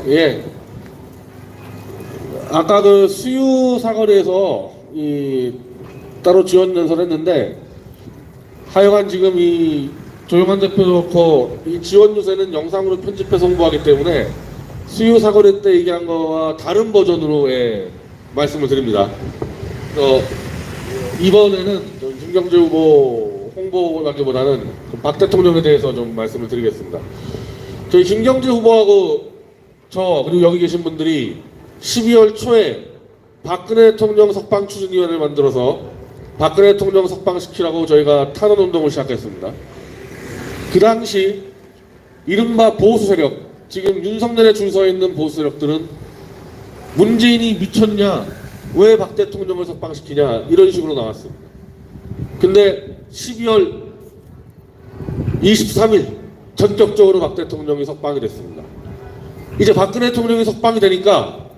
예. 아까 그 수유 사거리에서 따로 지원 연설을 했는데, 하여간 지금 이 조영환 대표도 그렇고 이 지원 유세는 영상으로 편집해서 홍보하기 때문에 수유 사거리 때 얘기한 거와 다른 버전으로 말씀을 드립니다. 이번에는 김경재 후보 홍보라기보다는 박 대통령에 대해서 좀 말씀을 드리겠습니다. 저희 김경재 후보하고 저 그리고 여기 계신 분들이 12월 초에 박근혜 대통령 석방 추진위원회를 만들어서 박근혜 대통령 석방시키라고 저희가 탄원운동을 시작했습니다. 그 당시 이른바 보수 세력, 지금 윤석열에 줄 서 있는 보수 세력들은 문재인이 미쳤냐, 왜 박 대통령을 석방시키냐, 이런 식으로 나왔습니다. 근데 12월 23일 전격적으로 박 대통령이 석방이 됐습니다. 이제 박근혜 대통령이 석방이 되니까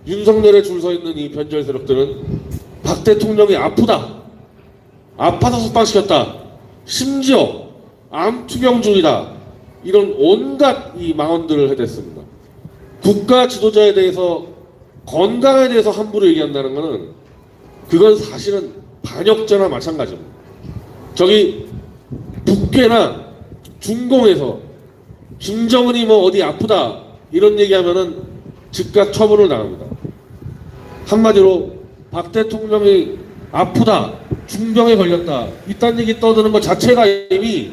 윤석열에 줄 서 있는 이 변절 세력들은 박 대통령이 아파서 석방시켰다, 심지어 암 투병 중이다, 이런 온갖 이 망언들을 해댔습니다. 국가 지도자에 대해서, 건강에 대해서 함부로 얘기한다는 것은 그건 사실은 반역죄나 마찬가지입니다. 저기 북괴나 중공에서 김정은이 뭐 어디 아프다 이런 얘기하면은 즉각 처분을 당합니다. 한마디로 박 대통령이 아프다, 중병에 걸렸다, 이딴 얘기 떠드는 것 자체가 이미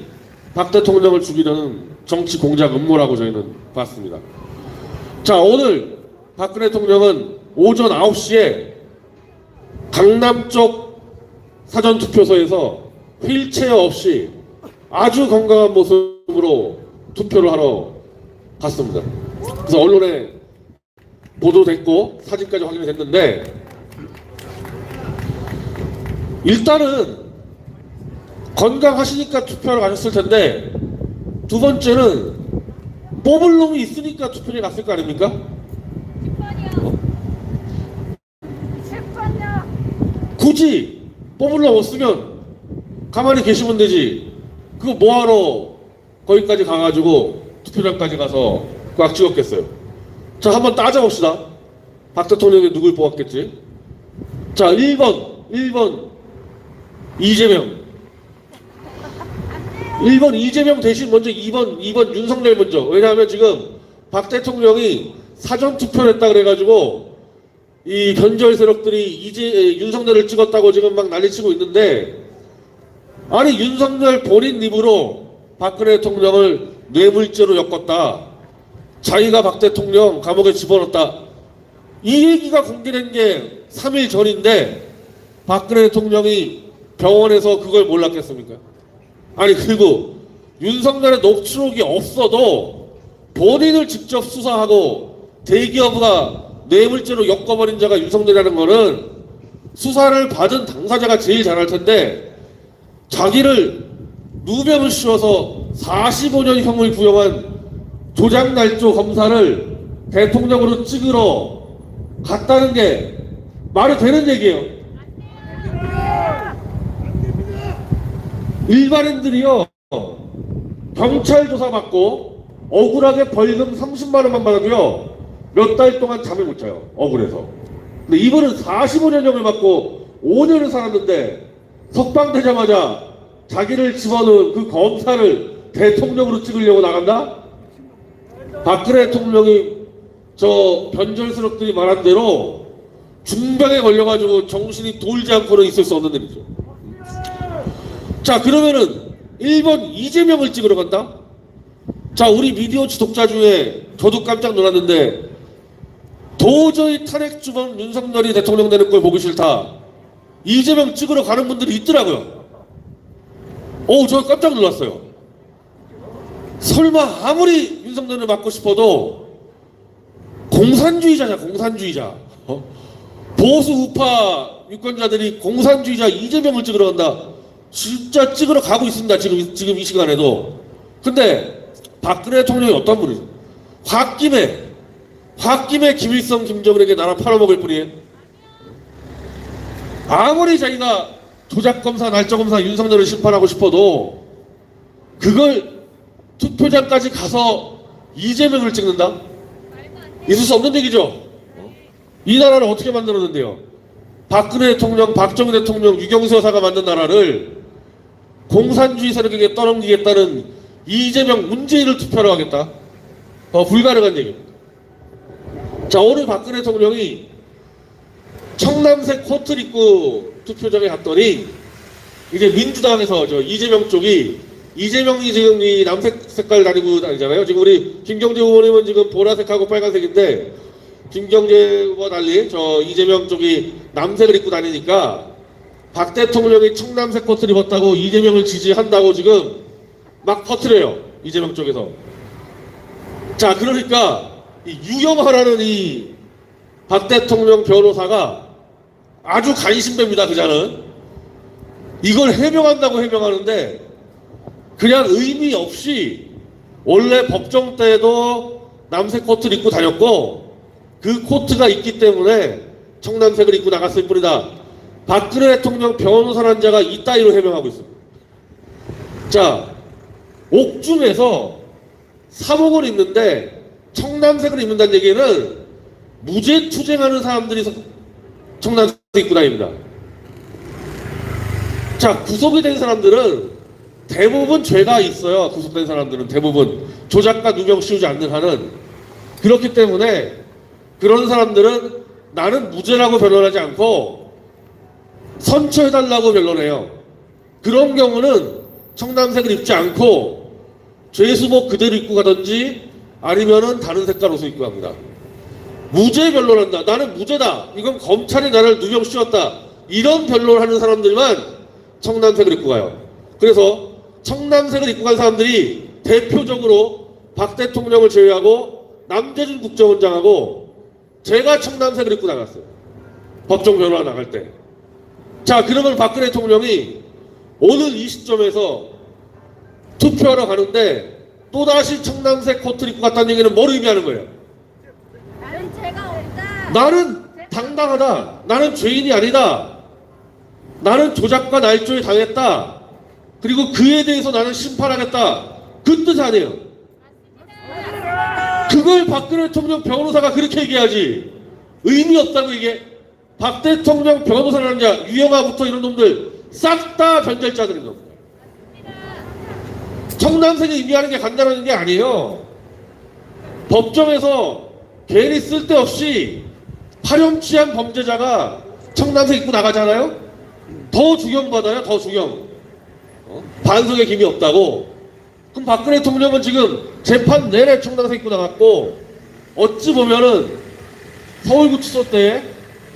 박 대통령을 죽이려는 정치 공작 음모라고 저희는 봤습니다. 자, 오늘 박근혜 대통령은 오전 9시에 강남 쪽 사전투표소에서 휠체어 없이 아주 건강한 모습으로 투표를 하러 갔습니다. 그래서 언론에 보도됐고 사진까지 확인이 됐는데, 일단은 건강하시니까 투표하러 가셨을 텐데, 두 번째는 뽑을 놈이 있으니까 투표에 갔을 거 아닙니까? 굳이 뽑을 놈 없으면 가만히 계시면 되지. 그거 뭐하러 거기까지 가가지고 투표장까지 가서 꽉 찍었겠어요. 자, 한번 따져봅시다. 박 대통령이 누굴 뽑았겠지? 자, 1번 이재명. 1번 이재명 대신 먼저 2번 윤석열 먼저. 왜냐하면 지금 박 대통령이 사전투표를 했다 그래가지고 이 변절 세력들이 윤석열을 찍었다고 지금 막 난리치고 있는데, 아니 윤석열 본인 입으로 박근혜 대통령을 뇌물죄로 엮었다, 자기가 박 대통령 감옥에 집어넣었다, 이 얘기가 공개된 게 3일 전인데 박근혜 대통령이 병원에서 그걸 몰랐겠습니까? 아니, 그리고 윤석열의 녹취록이 없어도 본인을 직접 수사하고 대기업가 뇌물죄로 엮어버린 자가 윤석열이라는 거는 수사를 받은 당사자가 제일 잘할 텐데, 자기를 누명을 씌워서 45년 형을 구형한 조작날조 검사를 대통령으로 찍으러 갔다는 게 말이 되는 얘기예요. 일반인들이요, 경찰 조사 받고 억울하게 벌금 30만 원만 받아도요 몇 달 동안 잠을 못 자요, 억울해서. 근데 이분은 45년형을 받고 5년을 살았는데 석방되자마자 자기를 집어넣은 그 검사를 대통령으로 찍으려고 나간다? 박근혜 대통령이 저 변절 세력들이 말한 대로 중병에 걸려가지고 정신이 돌지 않고는 있을 수 없는 일이죠. 자, 그러면은 1번 이재명을 찍으러 간다? 자, 우리 미디어치 독자 중에 저도 깜짝 놀랐는데, 도저히 탄핵 주범 윤석열이 대통령 되는 걸 보기 싫다, 이재명 찍으러 가는 분들이 있더라고요. 저 깜짝 놀랐어요. 설마 아무리 윤석열을 막고 싶어도 공산주의자냐, 공산주의자. 보수 우파 유권자들이 공산주의자 이재명을 찍으러 간다. 진짜 찍으러 가고 있습니다, 지금 이 시간에도. 근데 박근혜 대통령이 어떤 분이죠? 홧김에 김일성, 김정은에게 나라 팔아먹을 뿐이에요. 아무리 자기가 조작검사, 날짜검사 윤석열을 심판하고 싶어도 그걸 투표장까지 가서 이재명을 찍는다? 있을 수 없는 얘기죠. 이 나라를 어떻게 만들었는데요? 박근혜 대통령, 박정희 대통령, 유경수 여사가 만든 나라를 공산주의 세력에게 떠넘기겠다는 이재명, 문재인을 투표하러 가겠다. 불가능한 얘기입니다. 자, 오늘 박근혜 대통령이 청남색 코트를 입고 투표장에 갔더니 이제 민주당에서 이재명 쪽이 이재명이 지금 이 남색 색깔 다니잖아요. 지금 우리 김경재 후보님은 지금 보라색하고 빨간색인데 김경재 후보와 달리 이재명 쪽이 남색을 입고 다니니까 박 대통령이 청남색 코트를 입었다고 이재명을 지지한다고 지금 막 퍼뜨려요. 이재명 쪽에서. 자, 그러니까 이 유영하라는 이 박 대통령 변호사가 아주 간신배입니다. 그자는 이걸 해명한다고 해명하는데 그냥 의미 없이 원래 법정 때도 남색 코트를 입고 다녔고 그 코트가 있기 때문에 청남색을 입고 나갔을 뿐이다. 박근혜 대통령 변호사라는 자가 이따위로 해명하고 있습니다. 자, 옥중에서 사복을 입는데 청남색을 입는다는 얘기는 무죄 투쟁하는 사람들이 청남색 입고 다닙니다. 자, 구속이 된 사람들은 대부분 죄가 있어요. 구속된 사람들은 대부분 조작과 누명 씌우지 않는 한은. 그렇기 때문에 그런 사람들은 나는 무죄라고 변론하지 않고 선처해달라고 변론해요. 그런 경우는 청남색을 입지 않고 죄수복 그대로 입고 가든지 아니면은 다른 색깔 옷을 입고 갑니다. 무죄 변론한다. 나는 무죄다. 이건 검찰이 나를 누명 씌웠다. 이런 변론하는 사람들만 청남색을 입고 가요. 그래서 청남색을 입고 간 사람들이 대표적으로 박 대통령을 제외하고 남재준 국정원장하고 제가 청남색을 입고 나갔어요. 법정 변호가 나갈 때. 자, 그러면 박근혜 대통령이 오늘 이 시점에서 투표하러 가는데 또다시 청남색 코트를 입고 갔다는 얘기는 뭘 의미하는 거예요? 나는 죄가 없다. 나는 당당하다. 나는 죄인이 아니다. 나는 조작과 날조에 당했다. 그리고 그에 대해서 나는 심판하겠다. 그 뜻 아니에요. 그걸 박근혜 대통령 변호사가 그렇게 얘기하지. 의미 없다고 얘기해. 박 대통령 변호사라는 자, 유영아부터 이런 놈들 싹 다 변절자들인 겁니다. 청남색을 의미하는 게 간단한 게 아니에요. 법정에서 괜히 쓸데없이 파렴치한 범죄자가 청남색 입고 나가잖아요. 더 주경받아요. 더 주경. 반성의 김이 없다고. 그럼 박근혜 대통령은 지금 재판 내내 청남색 입고 나갔고 어찌 보면은 서울구치소 때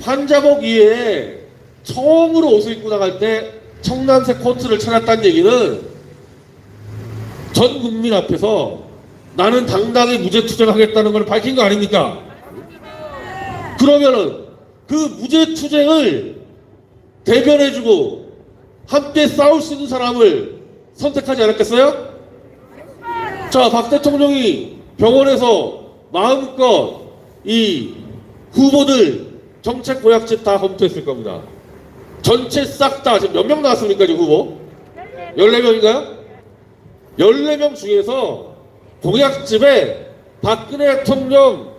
환자복 위에 처음으로 옷을 입고 나갈 때 청남색 코트를 찾았다는 얘기는 전 국민 앞에서 나는 당당히 무죄 투쟁하겠다는 걸 밝힌 거 아닙니까? 그러면은 그 무죄 투쟁을 대변해주고 함께 싸울 수 있는 사람을 선택하지 않았겠어요? 자, 박 대통령이 병원에서 마음껏 이 후보들 정책 공약집 다 검토했을 겁니다. 전체 싹 다 지금 몇 명 나왔습니까 지금 후보? 14명인가요? 14명 중에서 공약집에 박근혜 대통령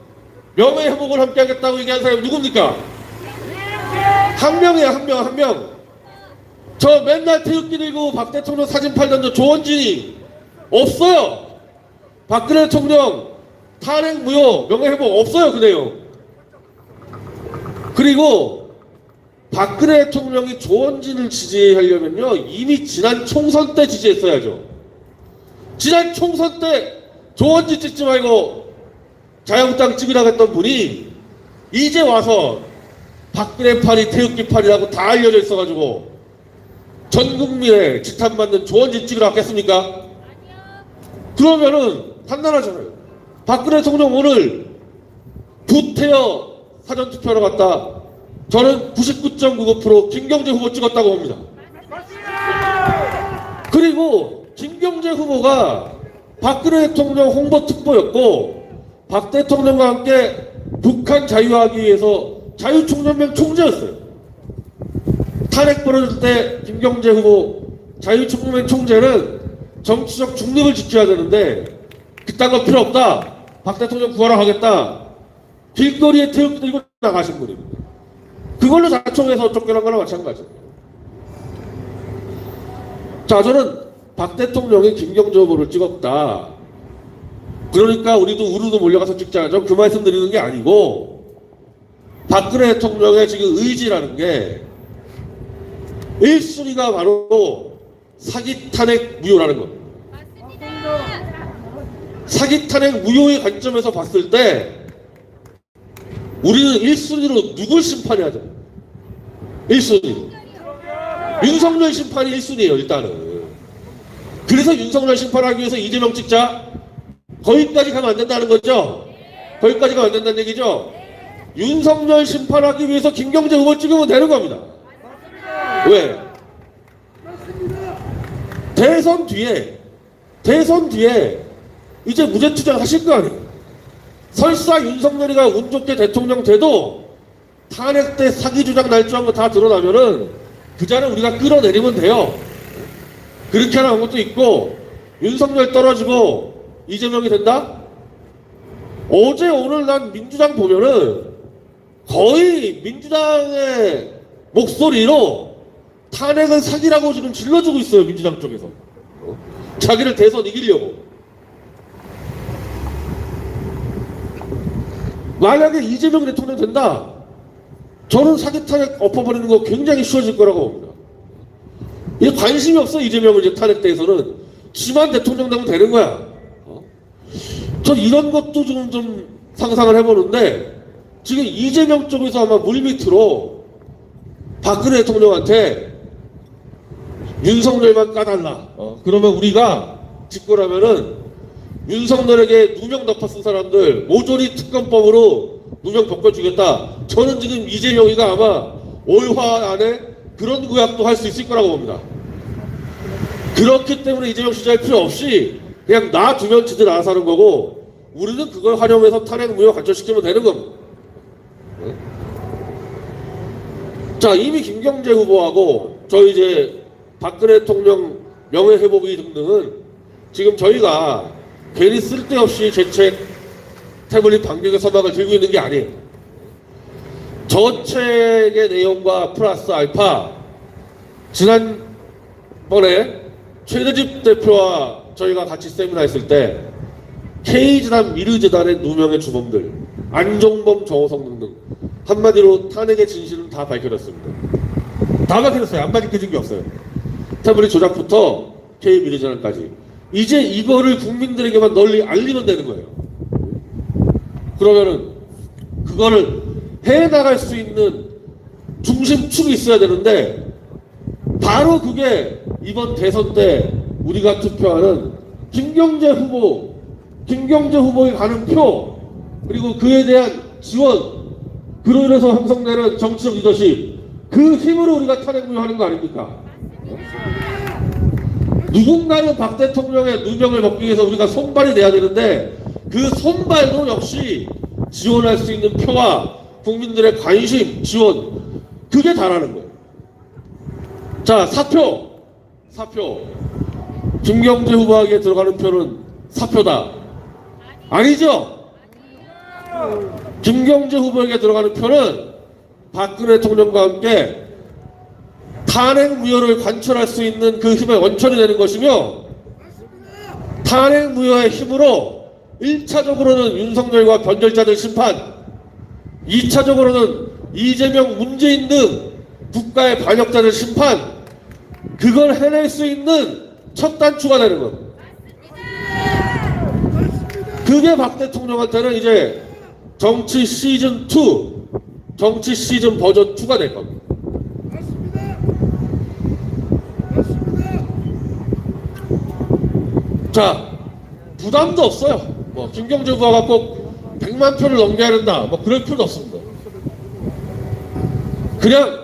명예회복을 함께 하겠다고 얘기한 사람이 누굽니까? 한 명이야, 한 명. 저 맨날 태극기 들고 박 대통령 사진 팔던 저 조원진이 없어요. 박근혜 대통령 탄핵 무효 명예회복 없어요. 그 내용. 그리고 박근혜 대통령이 조원진을 지지하려면요 이미 지난 총선 때 지지했어야죠. 지난 총선 때 조원진 찍지 말고 자유한국당 찍으라고 했던 분이 이제 와서 박근혜 팔이 태극기 팔이라고 다 알려져 있어가지고 전 국민의 지탄받는 조원진 찍으라고 했습니까? 그러면은 판단하잖아요. 박근혜 대통령 오늘 부태여 사전투표하러 갔다. 저는 99.99% 김경재 후보 찍었다고 봅니다. 그리고 김경재 후보가 박근혜 대통령 홍보특보였고 박 대통령과 함께 북한 자유하기 위해서 자유총연맹 총재였어요. 탄핵 벌어질 때 김경재 후보 자유총연맹 총재는 정치적 중립을 지켜야 되는데 그딴 거 필요 없다. 박 대통령 구하러 가겠다. 길거리에 태극기 들고 나가신 분입니다. 그걸로 자총에서 쫓겨난 거나 마찬가지예요. 자, 저는 박 대통령이 김경재 후보를 찍었다. 그러니까 우리도 우르르 몰려가서 찍자. 좀 그 말씀 드리는 게 아니고, 박근혜 대통령의 지금 의지라는 게 1순위가 바로 사기 탄핵 무효라는 겁니다. 사기 탄핵 무효의 관점에서 봤을 때 우리는 1순위로 누굴 심판해야 돼요? 1순위. 윤석열 심판이 1순위예요, 일단은. 그래서 윤석열 심판하기 위해서 이재명 찍자? 거기까지 가면 안 된다는 거죠? 거기까지 가면 안 된다는 얘기죠? 윤석열 심판하기 위해서 김경재 후보 찍으면 되는 겁니다. 왜? 대선 뒤에 이제 무죄 투쟁 하실 거 아니에요? 설사 윤석열이가 운 좋게 대통령 돼도 탄핵 때 사기 주장 날조한 거 다 드러나면은 그 자는 우리가 끌어내리면 돼요. 그렇게 하는 것도 있고, 윤석열 떨어지고 이재명이 된다? 어제 오늘 난 민주당 보면은 거의 민주당의 목소리로 탄핵은 사기라고 지금 질러주고 있어요, 민주당 쪽에서. 자기를 대선 이기려고. 만약에 이재명 대통령 된다, 저는 사기 탄핵 엎어버리는 거 굉장히 쉬워질 거라고 봅니다. 이게 관심이 없어, 이재명을 이제 탄핵대에서는. 지만 대통령 되면 되는 거야. 전 이런 것도 좀 상상을 해보는데, 지금 이재명 쪽에서 아마 물밑으로 박근혜 대통령한테 윤석열만 까달라. 그러면 우리가 집권하면은 윤석열에게 누명 덮어 쓴 사람들 모조리 특검법으로 누명 벗겨주겠다. 저는 지금 이재명이가 아마 올화 안에 그런 구약도 할 수 있을 거라고 봅니다. 그렇기 때문에 이재명 시절 필요 없이 그냥 놔두면 지들 알아서 하는 거고, 우리는 그걸 활용해서 탄핵 무효 관철시키면 되는 겁니다. 자, 이미 김경재 후보하고 저희 이제 박근혜 대통령 명예회복위 등등은 지금 저희가 괜히 쓸데없이 재책 태블릿 반격의 서막을 들고 있는 게 아니에요. 저 책의 내용과 플러스 알파, 지난번에 최대집 대표와 저희가 같이 세미나 했을 때 K재단 미르재단의 누명의 주범들, 안종범, 정호성 등등 한마디로 탄핵의 진실은 다 밝혀졌습니다. 다 밝혀졌어요. 안 밝혀진 게 없어요. 태블릿 조작부터 K미르재단까지. 이제 이거를 국민들에게만 널리 알리면 되는 거예요. 그러면은 그거를 해나갈 수 있는 중심축이 있어야 되는데, 바로 그게 이번 대선 때 우리가 투표하는 김경재 후보에 가는 표, 그리고 그에 대한 지원, 그로 인해서 형성되는 정치적 리더십, 그 힘으로 우리가 탄핵 무효하는 거 아닙니까? 누군가는 박 대통령의 누명을 벗기 위해서 우리가 손발이 돼야 되는데, 그 손발도 역시 지원할 수 있는 표와 국민들의 관심, 지원, 그게 다라는 거예요. 자, 사표. 김경재 후보에게 들어가는 표는 사표다. 아니죠? 김경재 후보에게 들어가는 표는 박근혜 대통령과 함께 탄핵 무효를 관철할 수 있는 그 힘의 원천이 되는 것이며, 탄핵 무효의 힘으로 1차적으로는 윤석열과 변절자들 심판, 2차적으로는 이재명, 문재인 등 국가의 반역자들 심판, 그걸 해낼 수 있는 첫 단추가 되는 것. 그게 박 대통령한테는 이제 정치 시즌 2, 정치 시즌 버전 2가 될 겁니다. 자, 부담도 없어요. 뭐 김경재 후보가 꼭 100만 표를 넘겨야 된다, 뭐 그럴 필요도 없습니다. 그냥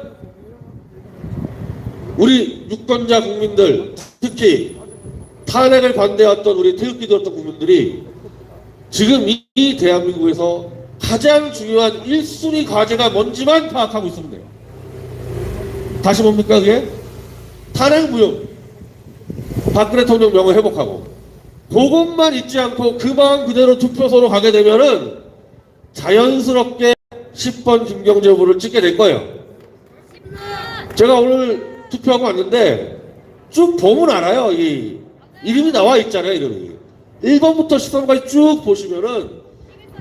우리 유권자 국민들, 특히 탄핵을 반대했던 우리 태극기 들었던 국민들이 지금 이 대한민국에서 가장 중요한 1순위 과제가 뭔지만 파악하고 있으면 돼요. 다시 뭡니까 그게? 탄핵 무효, 박근혜 대통령 명예 회복하고, 그것만 잊지 않고 그 마음 그대로 투표소로 가게 되면은 자연스럽게 10번 김경재 후보를 찍게 될 거예요. 제가 오늘 투표하고 왔는데 쭉 보면 알아요. 이 이름이 나와 있잖아요. 이름이 1번부터 13번까지 쭉 보시면은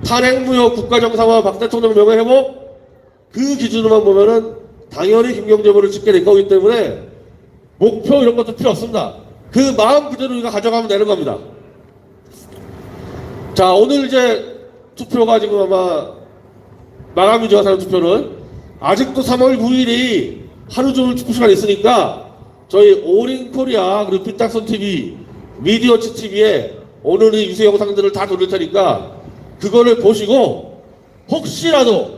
탄핵무효 국가정상화 박 대통령 명예회복 그 기준으로만 보면은 당연히 김경재 후보를 찍게 될 거기 때문에 목표 이런 것도 필요 없습니다. 그 마음 그대로 우리가 가져가면 되는 겁니다. 자, 오늘 이제 투표가 지금 아마 마감이죠. 사람 투표는 아직도 3월 9일이 하루 종일 투표 시간이 있으니까 저희 올인코리아 그리고 삐딱선TV 미디어치 TV에 오늘 이 유세 영상들을 다 돌릴 테니까 그거를 보시고 혹시라도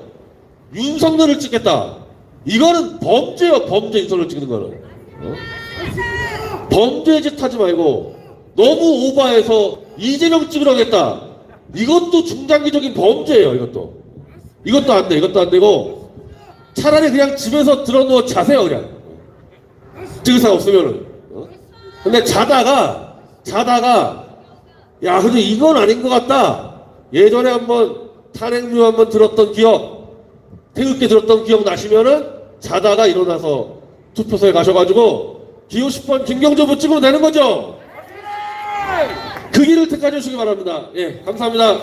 윤석열을 찍겠다. 이거는 범죄요. 범죄. 윤석열 찍는 거는 범죄 짓 하지 말고 너무 오버해서 이재명 찍으려겠다. 이것도 중장기적인 범죄예요. 이것도 안 돼. 이것도 안 되고 차라리 그냥 집에서 들어누워 자세요. 그냥 찍을 사람 없으면은. 근데 자다가 야 근데 이건 아닌 것 같다. 예전에 한번 탄핵류 한번 들었던 기억, 태극기 들었던 기억 나시면은 자다가 일어나서 투표소에 가셔가지고 기호 10번 김경재 후보 찍으면 되는 거죠. 그 길을 택해 주시기 바랍니다. 예, 감사합니다.